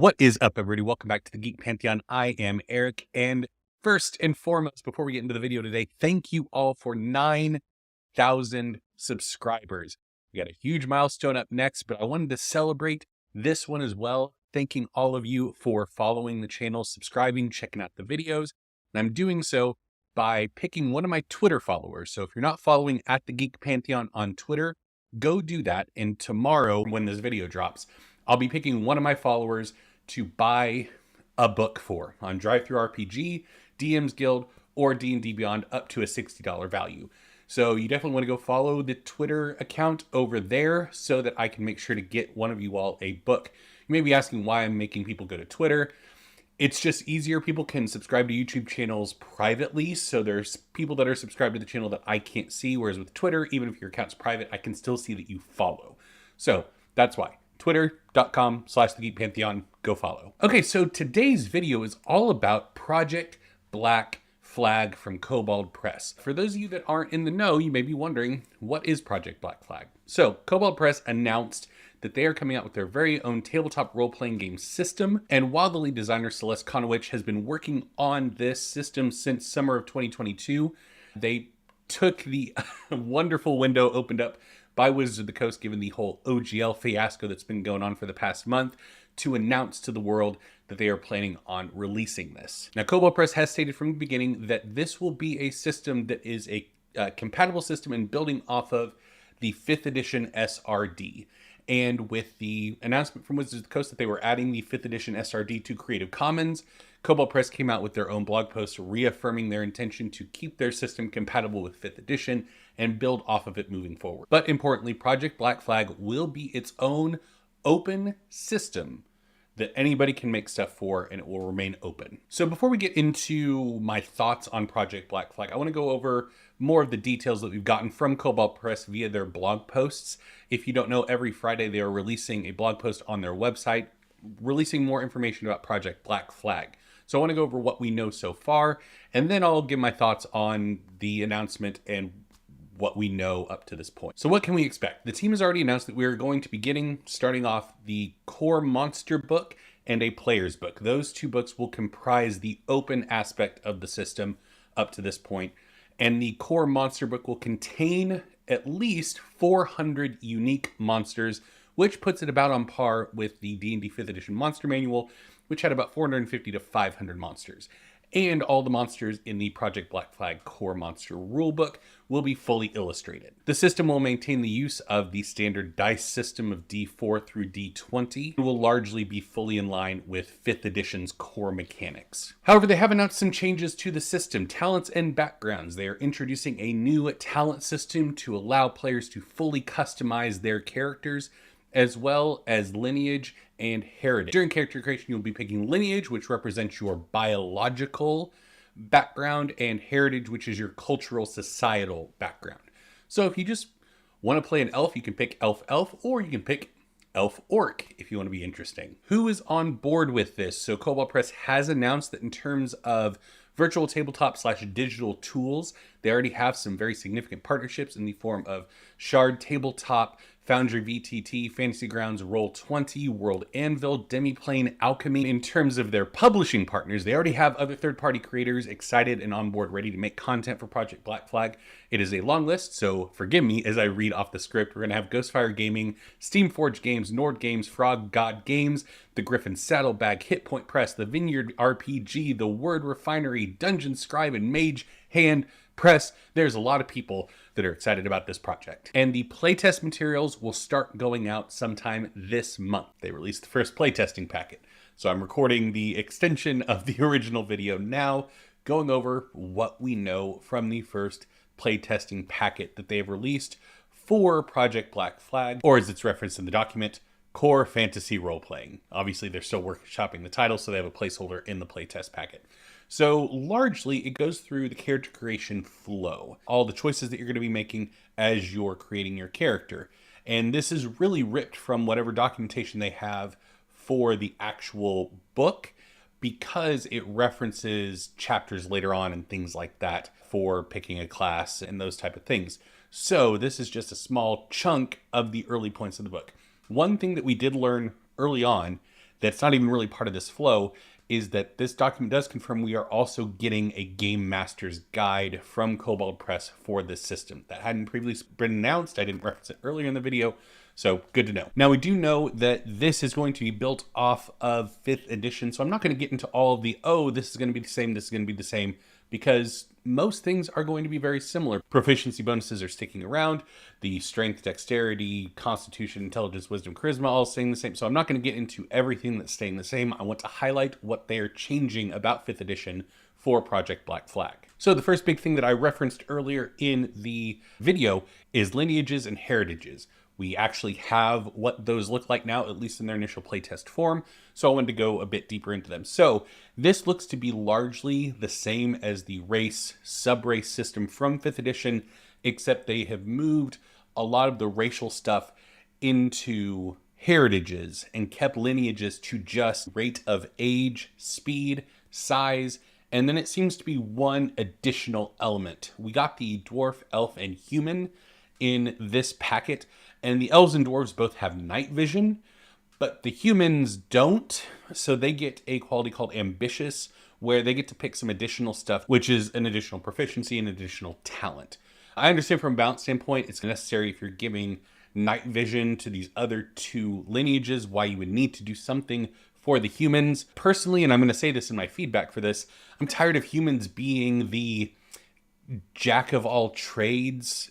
What is up, everybody? Welcome back to the Geek Pantheon. I am Eric, and first and foremost, before we get into the video today, thank you all for 9,000 subscribers. We got a huge milestone up next, but I wanted to celebrate this one as well, thanking all of you for following the channel, subscribing, checking out the videos, and I'm doing so by picking one of my Twitter followers. So if you're not following at the Geek Pantheon on Twitter, go do that, and tomorrow, when this video drops, I'll be picking one of my followers to buy a book for on DriveThruRPG, DM's Guild, or D&D Beyond up to a $60 value. So you definitely want to go follow the Twitter account over there so that I can make sure to get one of you all a book. You may be asking why I'm making people go to Twitter. It's just easier. People can subscribe to YouTube channels privately. So there's people that are subscribed to the channel that I can't see. Whereas with Twitter, even if your account's private, I can still see that you follow. So that's why. Twitter.com/thegeekpantheon. Go follow. Okay, so today's video is all about Project Black Flag from Kobold Press. For those of you that aren't in the know, you may be wondering, what is Project Black Flag? So Kobold Press announced that they are coming out with their very own tabletop role-playing game system. And while the lead designer, Celeste Konowich, has been working on this system since summer of 2022, they took the wonderful window opened up by Wizards of the Coast, given the whole OGL fiasco that's been going on for the past month, to announce to the world that they are planning on releasing this. Now, Kobold Press has stated from the beginning that this will be a system that is a compatible system and building off of the 5th edition SRD. And with the announcement from Wizards of the Coast that they were adding the 5th edition SRD to Creative Commons, Kobold Press came out with their own blog post reaffirming their intention to keep their system compatible with 5th edition and build off of it moving forward. But importantly, Project Black Flag will be its own open system that anybody can make stuff for, and it will remain open. So before we get into my thoughts on Project Black Flag, I want to go over more of the details that we've gotten from Kobold Press via their blog posts. If you don't know, every Friday they are releasing a blog post on their website, releasing more information about Project Black Flag. So I want to go over what we know so far, and then I'll give my thoughts on the announcement and what we know up to this point. So what can we expect? The team has already announced that we are going to be starting off the core monster book and a player's book. Those two books will comprise the open aspect of the system up to this point. And the core monster book will contain at least 400 unique monsters, which puts it about on par with the D&D 5th edition monster manual, which had about 450 to 500 monsters. And all the monsters in the Project Black Flag core monster rulebook will be fully illustrated. The system will maintain the use of the standard dice system of D4 through D20 and will largely be fully in line with 5th edition's core mechanics. However, they have announced some changes to the system, talents and backgrounds. They are introducing a new talent system to allow players to fully customize their characters, as well as lineage and heritage. During character creation, you'll be picking lineage, which represents your biological background, and heritage, which is your cultural, societal background. So if you just want to play an elf, you can pick elf, or you can pick elf-orc if you want to be interesting. Who is on board with this? So Kobold Press has announced that in terms of virtual tabletop / digital tools, they already have some very significant partnerships in the form of Shard Tabletop, Foundry VTT, Fantasy Grounds, Roll20, World Anvil, Demiplane, Alchemy. In terms of their publishing partners, they already have other third-party creators excited and on board, ready to make content for Project Black Flag. It is a long list, so forgive me as I read off the script. We're going to have Ghostfire Gaming, Steamforged Games, Nord Games, Frog God Games, the Griffin Saddlebag, Hit Point Press, the Vineyard RPG, the Word Refinery, Dungeon Scribe, and Mage Hand Press. There's a lot of people that are excited about this project. And the playtest materials will start going out sometime this month. They released the first playtesting packet. So I'm recording the extension of the original video now, going over what we know from the first playtesting packet that they've released for Project Black Flag, or as it's referenced in the document, Core Fantasy Role-Playing. Obviously, they're still workshopping the title, so they have a placeholder in the playtest packet. So largely, it goes through the character creation flow, all the choices that you're going to be making as you're creating your character. And this is really ripped from whatever documentation they have for the actual book, because it references chapters later on and things like that for picking a class and those type of things. So this is just a small chunk of the early points of the book. One thing that we did learn early on that's not even really part of this flow is that this document does confirm we are also getting a Game Master's Guide from Kobold Press for this system. That hadn't previously been announced. I didn't reference it earlier in the video, so good to know. Now, we do know that this is going to be built off of 5th edition, so I'm not going to get into all of the, oh, this is going to be the same, this is going to be the same, because most things are going to be very similar. Proficiency bonuses are sticking around. The strength, dexterity, constitution, intelligence, wisdom, charisma all staying the same. So I'm not going to get into everything that's staying the same. I want to highlight what they are changing about 5th edition for Project Black Flag. So the first big thing that I referenced earlier in the video is lineages and heritages. We actually have what those look like now, at least in their initial playtest form. So I wanted to go a bit deeper into them. So this looks to be largely the same as the race sub-race system from 5th edition, except they have moved a lot of the racial stuff into heritages and kept lineages to just rate of age, speed, size, and then it seems to be one additional element. We got the dwarf, elf, and human in this packet, and the elves and dwarves both have night vision, but the humans don't. So they get a quality called ambitious, where they get to pick some additional stuff, which is an additional proficiency and additional talent. I understand from a balance standpoint, it's necessary if you're giving night vision to these other 2 lineages, why you would need to do something for the humans. Personally, and I'm going to say this in my feedback for this, I'm tired of humans being the jack of all trades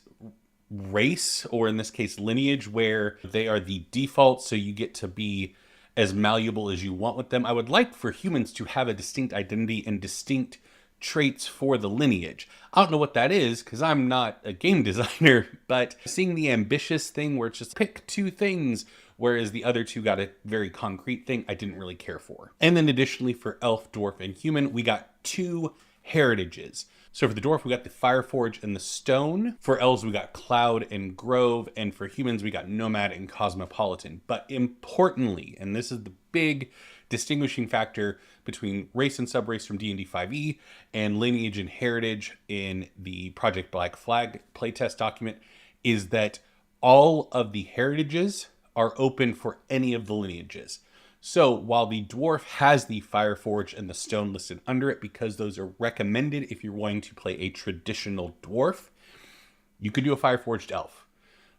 race, or in this case lineage, where they are the default, so you get to be as malleable as you want with them. I would like for humans to have a distinct identity and distinct traits for the lineage. I don't know what that is because I'm not a game designer, but seeing the ambitious thing where it's just pick 2 things, whereas the other 2 got a very concrete thing, I didn't really care for. And then additionally for elf, dwarf, and human, we got 2 heritages. So for the dwarf, we got the Fireforge and the Stone. For elves, we got Cloud and Grove. And for humans, we got Nomad and Cosmopolitan. But importantly, and this is the big distinguishing factor between race and subrace from D&D 5e and lineage and heritage in the Project Black Flag playtest document, is that all of the heritages are open for any of the lineages. So while the dwarf has the Fireforge and the Stone listed under it, because those are recommended if you're wanting to play a traditional dwarf, you could do a Fireforged elf,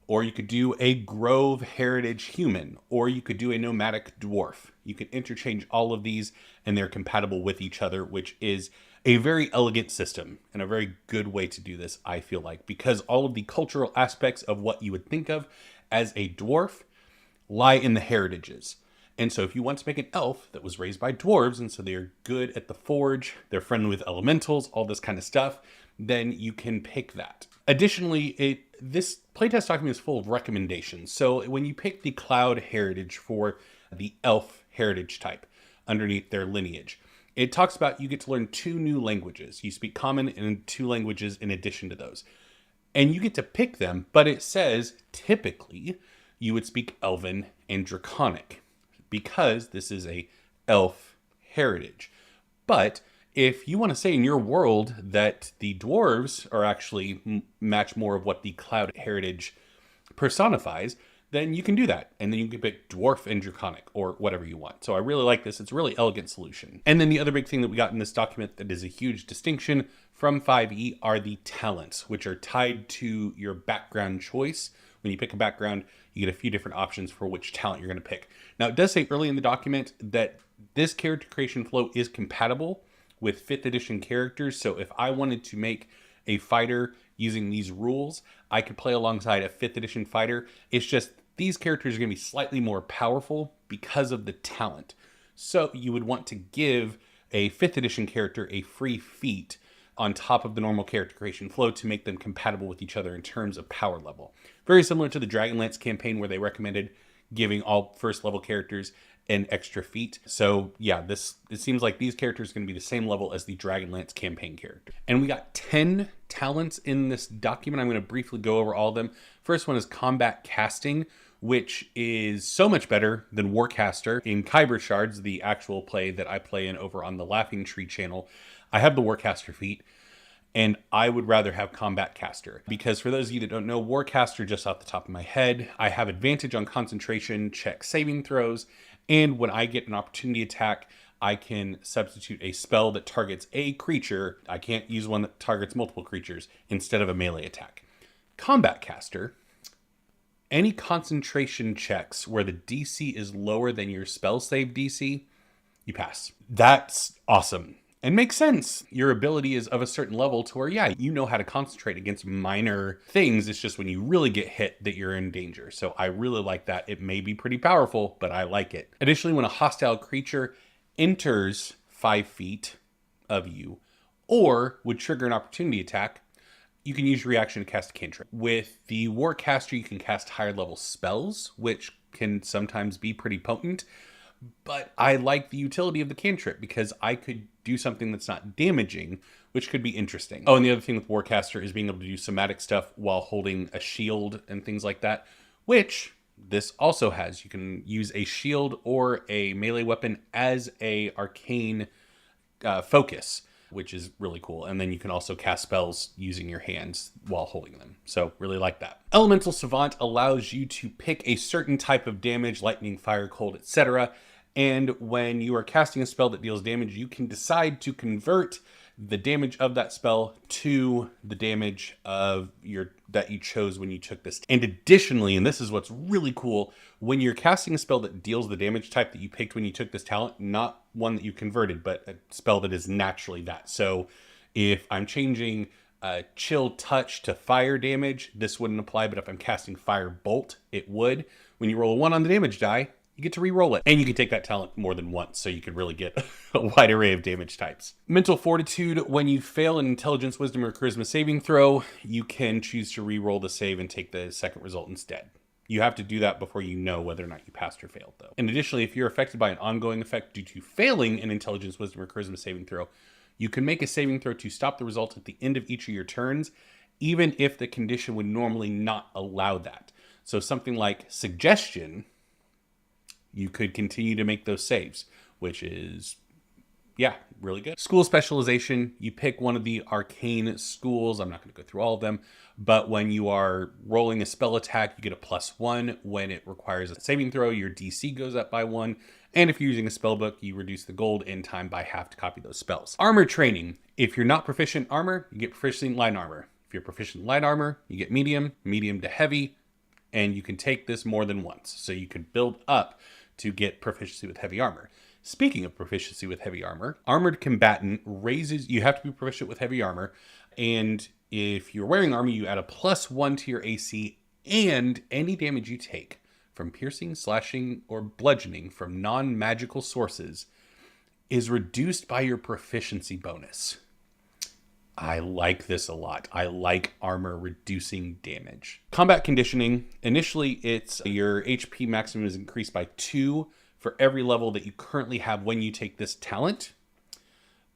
or you could do a Grove Heritage human, or you could do a nomadic dwarf. You could interchange all of these and they're compatible with each other, which is a very elegant system and a very good way to do this, I feel like, because all of the cultural aspects of what you would think of as a dwarf lie in the heritages. And so if you want to make an elf that was raised by dwarves, and so they're good at the forge, they're friendly with elementals, all this kind of stuff, then you can pick that. Additionally, this playtest document is full of recommendations. So when you pick the Cloud Heritage for the elf heritage type underneath their lineage, it talks about you get to learn 2 new languages. You speak common and 2 languages in addition to those. And you get to pick them, but it says typically you would speak Elven and Draconic, because this is a elf heritage. But if you want to say in your world that the dwarves are actually match more of what the Cloud Heritage personifies, then you can do that. And then you can pick dwarf and draconic or whatever you want. So I really like this. It's a really elegant solution. And then the other big thing that we got in this document that is a huge distinction from 5e are the talents, which are tied to your background choice. When you pick a background, you get a few different options for which talent you're going to pick. Now, it does say early in the document that this character creation flow is compatible with 5th edition characters. So if I wanted to make a fighter using these rules, I could play alongside a 5th edition fighter. It's just these characters are going to be slightly more powerful because of the talent. So you would want to give a 5th edition character a free feat on top of the normal character creation flow to make them compatible with each other in terms of power level. Very similar to the Dragonlance campaign where they recommended giving all first level characters an extra feat. So yeah, it seems like these characters are going to be the same level as the Dragonlance campaign character. And we got 10 talents in this document. I'm going to briefly go over all of them. First one is combat casting, which is so much better than Warcaster. In Kyber Shards, the actual play that I play in over on the Laughing Tree channel, I have the Warcaster feat, and I would rather have Combat Caster. Because for those of you that don't know, Warcaster, just off the top of my head, I have advantage on concentration check saving throws, And when I get an opportunity attack, I can substitute a spell that targets a creature. I can't use one that targets multiple creatures instead of a melee attack. Combat Caster, any concentration checks where the DC is lower than your spell save DC, you pass. That's awesome. And makes sense. Your ability is of a certain level to where, yeah, you know how to concentrate against minor things. It's just when you really get hit that you're in danger. So I really like that. It may be pretty powerful, but I like it. Additionally, when a hostile creature enters 5 feet of you or would trigger an opportunity attack, you can use your reaction to cast a cantrip. With the Warcaster, you can cast higher level spells, which can sometimes be pretty potent. But I like the utility of the cantrip because I could do something that's not damaging, which could be interesting. Oh, and the other thing with Warcaster is being able to do somatic stuff while holding a shield and things like that, which this also has. You can use a shield or a melee weapon as a arcane focus, which is really cool. And then you can also cast spells using your hands while holding them. So really like that. Elemental Savant allows you to pick a certain type of damage, lightning, fire, cold, etc. And when you are casting a spell that deals damage, you can decide to convert the damage of that spell to the damage of that you chose when you took this. And additionally, and this is what's really cool, when you're casting a spell that deals the damage type that you picked when you took this talent, not one that you converted, but a spell that is naturally that. So if I'm changing chill touch to fire damage, this wouldn't apply, but if I'm casting fire bolt, it would. When you roll a 1 on the damage die, you get to re-roll it. And you can take that talent more than once, so you could really get a wide array of damage types. Mental Fortitude, when you fail an Intelligence, Wisdom, or Charisma saving throw, you can choose to re-roll the save and take the second result instead. You have to do that before you know whether or not you passed or failed, though. And additionally, if you're affected by an ongoing effect due to failing an Intelligence, Wisdom, or Charisma saving throw, you can make a saving throw to stop the result at the end of each of your turns, even if the condition would normally not allow that. So something like Suggestion, you could continue to make those saves, which is, yeah, really good. School Specialization, you pick one of the arcane schools. I'm not going to go through all of them, but when you are rolling a spell attack, you get a +1. When it requires a saving throw, your DC goes up by 1. And if you're using a spell book, you reduce the gold in time by half to copy those spells. Armor Training, if you're not proficient in armor, you get proficient in light armor. If you're proficient in light armor, you get medium, medium to heavy, and you can take this more than once. So you could build up to get proficiency with heavy armor. Speaking of proficiency with heavy armor, Armored Combatant you have to be proficient with heavy armor, and if you're wearing armor, you add a +1 to your AC, and any damage you take from piercing, slashing, or bludgeoning from non-magical sources is reduced by your proficiency bonus. I like this a lot. I like armor reducing damage. Combat Conditioning. Initially, it's your HP maximum is increased by 2 for every level that you currently have when you take this talent.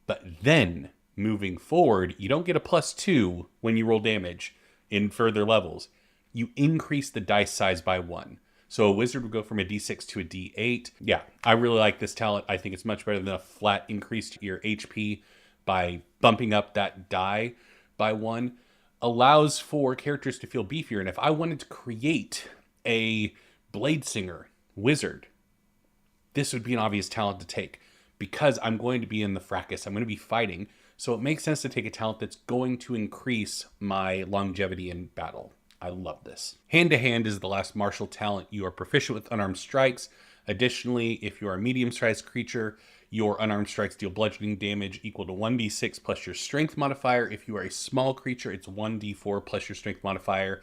But then, moving forward, you don't get a +2 when you roll damage in further levels. You increase the dice size by 1. So a wizard would go from a D6 to a D8. Yeah, I really like this talent. I think it's much better than a flat increase to your HP by bumping up that die by 1. Allows for characters to feel beefier. And if I wanted to create a Blade Singer wizard, this would be an obvious talent to take because I'm going to be in the fracas. I'm going to be fighting. So it makes sense to take a talent that's going to increase my longevity in battle. I love this. Hand to Hand is the last martial talent. You are proficient with unarmed strikes. Additionally, if you are a medium-sized creature, your unarmed strikes deal bludgeoning damage equal to 1d6 plus your strength modifier. If you are a small creature, it's 1d4 plus your strength modifier.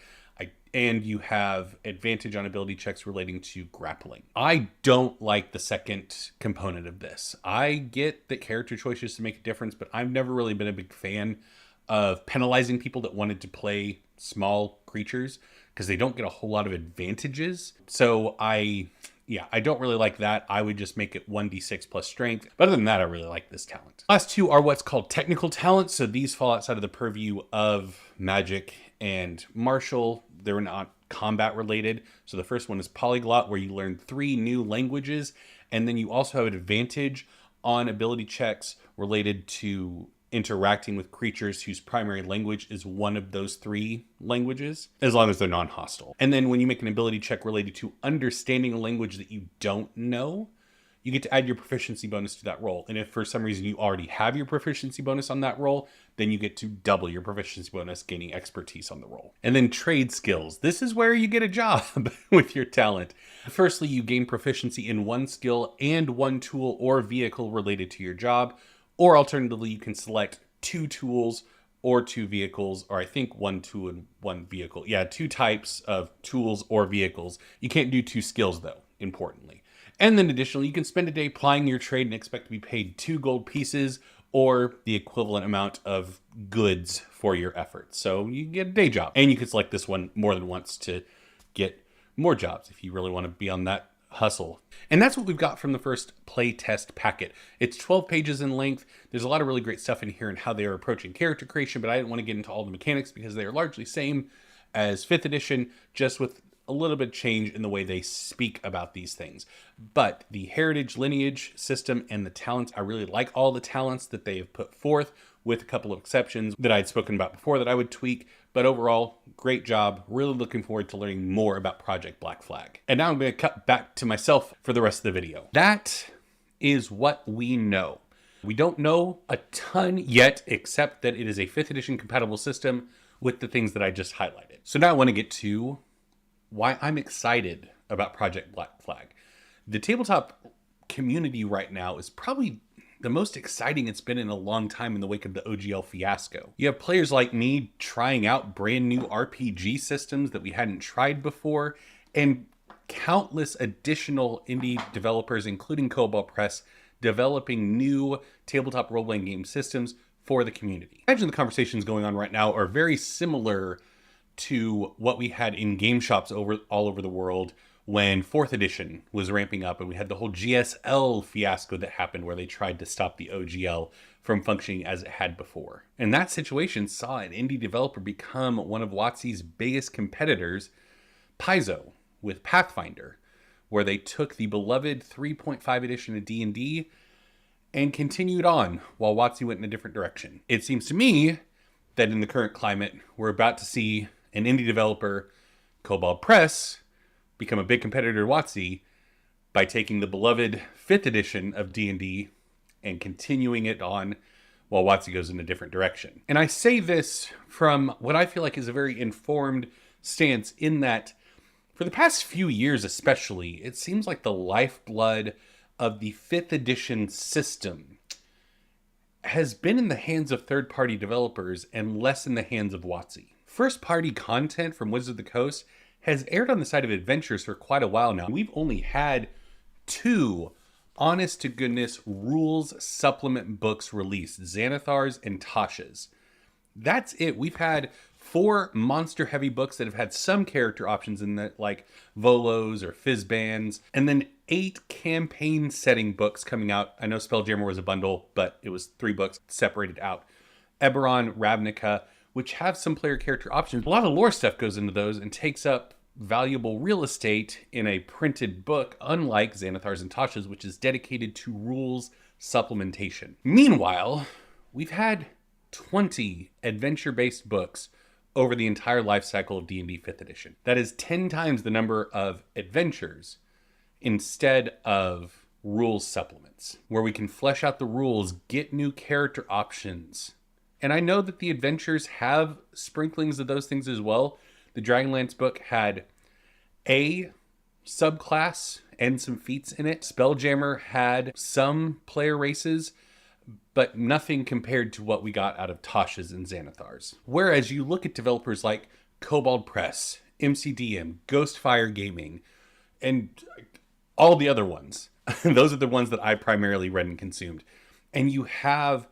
And you have advantage on ability checks relating to grappling. I don't like the second component of this. I get that character choices to make a difference, but I've never really been a big fan of penalizing people that wanted to play small creatures because they don't get a whole lot of advantages. So I don't really like that. I would just make it 1d6 plus strength. But other than that, I really like this talent. Last two are what's called technical talents. So these fall outside of the purview of magic and martial. They're not combat related. So the first one is Polyglot, where you learn 3 new languages. And then you also have an advantage on ability checks related to interacting with creatures whose primary language is one of those 3 languages, as long as they're non-hostile. And then when you make an ability check related to understanding a language that you don't know, you get to add your proficiency bonus to that roll. And if for some reason you already have your proficiency bonus on that roll, then you get to double your proficiency bonus, gaining expertise on the roll. And then trade skills. This is where you get a job with your talent. Firstly, you gain proficiency in 1 skill and 1 tool or vehicle related to your job. Or alternatively, you can select 2 tools or 2 vehicles, or I think 1 tool and 1 vehicle. Yeah, 2 types of tools or vehicles. You can't do 2 skills though, importantly. And then additionally, you can spend a day plying your trade and expect to be paid 2 gold pieces or the equivalent amount of goods for your efforts. So you get a day job. And you can select this one more than once to get more jobs if you really want to be on that hustle. And that's what we've got from the first playtest packet. It's 12 pages in length. There's a lot of really great stuff in here and how they are approaching character creation, but I didn't want to get into all the mechanics because they are largely same as 5th edition, just with a little bit of change in the way they speak about these things. But the heritage lineage system and the talents, I really like all the talents that they have put forth, with a couple of exceptions that I'd spoken about before that I would tweak. But overall, great job. Really looking forward to learning more about Project Black Flag. And now I'm going to cut back to myself for the rest of the video. That is what we know. We don't know a ton yet, except that it is a 5th edition compatible system with the things that I just highlighted. So now I want to get to why I'm excited about Project Black Flag. The tabletop community right now is probably the most exciting it's been in a long time in the wake of the OGL fiasco. You have players like me trying out brand new RPG systems that we hadn't tried before, and countless additional indie developers, including Kobold Press, developing new tabletop role-playing game systems for the community. I imagine the conversations going on right now are very similar to what we had in game shops all over the world when 4th edition was ramping up and we had the whole GSL fiasco that happened where they tried to stop the OGL from functioning as it had before. And that situation saw an indie developer become one of WotC's biggest competitors, Paizo, with Pathfinder, where they took the beloved 3.5 edition of D&D and continued on while WotC went in a different direction. It seems to me that in the current climate, we're about to see an indie developer, Kobold Press, become a big competitor to WotC by taking the beloved 5th edition of D&D and continuing it on while WotC goes in a different direction. And I say this from what I feel like is a very informed stance, in that for the past few years especially, it seems like the lifeblood of the 5th edition system has been in the hands of third-party developers and less in the hands of WotC. First-party content from Wizards of the Coast has aired on the side of adventures for quite a while now. We've only had 2 honest-to-goodness rules supplement books released, Xanathar's and Tasha's. That's it. We've had 4 monster-heavy books that have had some character options in that, like Volos or Fizzbands, and then 8 campaign-setting books coming out. I know Spelljammer was a bundle, but it was 3 books separated out. Eberron, Ravnica, which have some player character options. A lot of lore stuff goes into those and takes up valuable real estate in a printed book, unlike Xanathar's and Tasha's, which is dedicated to rules supplementation. Meanwhile, we've had 20 adventure-based books over the entire life cycle of D&D 5th edition. That is 10 times the number of adventures instead of rules supplements, where we can flesh out the rules, get new character options. And I know that the adventures have sprinklings of those things as well. The Dragonlance book had a subclass and some feats in it. Spelljammer had some player races, but nothing compared to what we got out of Tasha's and Xanathar's. Whereas you look at developers like Kobold Press, MCDM, Ghostfire Gaming, and all the other ones. Those are the ones that I primarily read and consumed. And you have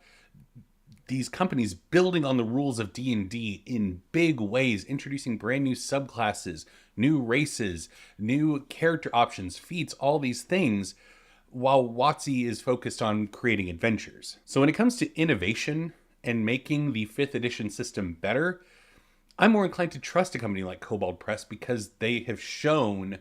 these companies building on the rules of D&D in big ways, introducing brand new subclasses, new races, new character options, feats, all these things, while WotC is focused on creating adventures. So when it comes to innovation and making the 5th edition system better, I'm more inclined to trust a company like Kobold Press because they have shown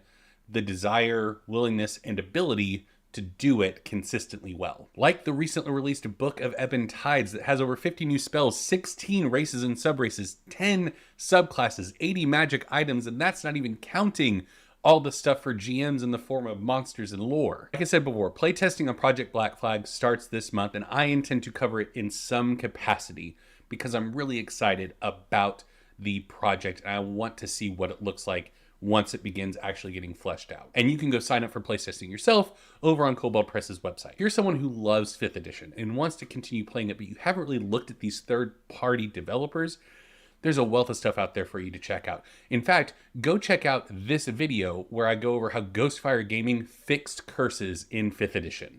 the desire, willingness, and ability to do it consistently well. Like the recently released Book of Ebon Tides that has over 50 new spells, 16 races and subraces, 10 subclasses, 80 magic items, and that's not even counting all the stuff for GMs in the form of monsters and lore. Like I said before, playtesting on Project Black Flag starts this month, and I intend to cover it in some capacity because I'm really excited about the project and I want to see what it looks like once it begins actually getting fleshed out. And you can go sign up for playtesting yourself over on Kobold Press's website. If you're someone who loves 5th edition and wants to continue playing it, but you haven't really looked at these third-party developers, there's a wealth of stuff out there for you to check out. In fact, go check out this video where I go over how Ghostfire Gaming fixed curses in 5th edition.